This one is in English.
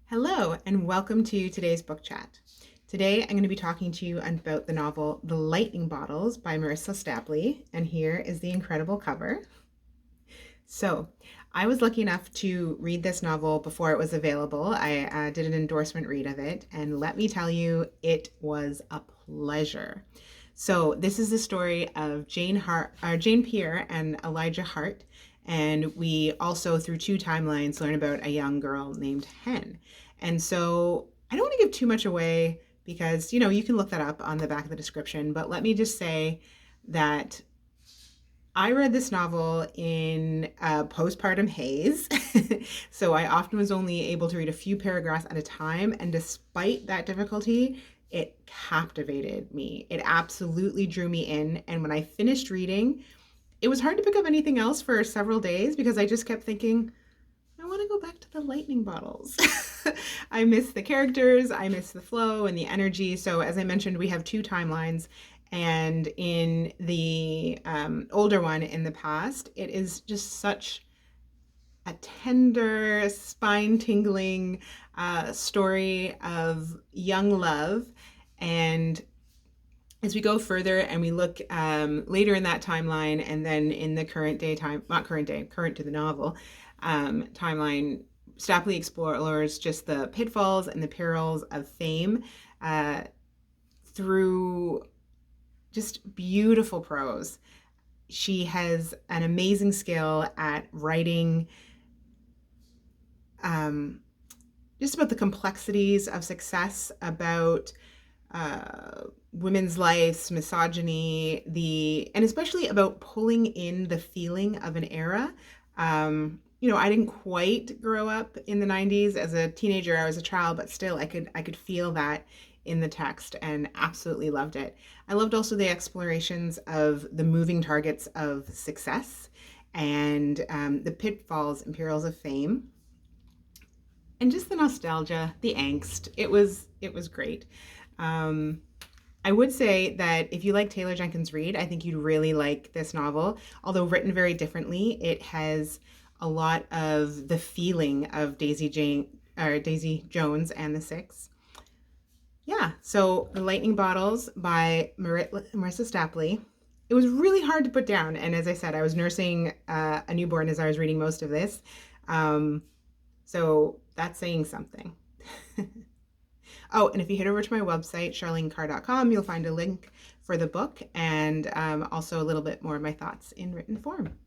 Hello, and welcome to today's book chat. Today, I'm going to be talking to you about the novel The Lightning Bottles by Marissa Stapley, and here is the incredible cover. So, I was lucky enough to read this novel before it was available. I did an endorsement read of it, and let me tell you, it was a pleasure. So, this is the story of Jane Pierre and Elijah Hart, and we also, through two timelines, learn about a young girl named Hen. And so, I don't want to give too much away because, you can look that up on the back of the description, but let me just say that I read this novel in a postpartum haze, so I often was only able to read a few paragraphs at a time, and despite that difficulty, it captivated me. It absolutely drew me in, and when I finished reading, it was hard to pick up anything else for several days because I just kept thinking, I want to go back to the lightning bottles. I miss the characters, I miss the flow and the energy. So as I mentioned, we have two timelines. And in the older one in the past, it is just such a tender, spine-tingling story of young love. And as we go further and we look later in that timeline, and then in the current day time, not current day, current to the novel timeline, Stapley explores just the pitfalls and the perils of fame through just beautiful prose. She has an amazing skill at writing just about the complexities of success, about women's lives, misogyny, and especially about pulling in the feeling of an era. I didn't quite grow up in the 90s. As a teenager, I was a child, but still I could feel that in the text and absolutely loved it. I loved also the explorations of the moving targets of success and the pitfalls and perils of fame, and just the nostalgia, the angst. It was great. I would say that if you like Taylor Jenkins Reid, I think you'd really like this novel. Although written very differently, it has a lot of the feeling of Daisy Jones and the Six. Yeah, so The Lightning Bottles by Marissa Stapley. It was really hard to put down, and as I said, I was nursing a newborn as I was reading most of this. So that's saying something. Oh, and if you head over to my website, charlenecarr.com, you'll find a link for the book and also a little bit more of my thoughts in written form.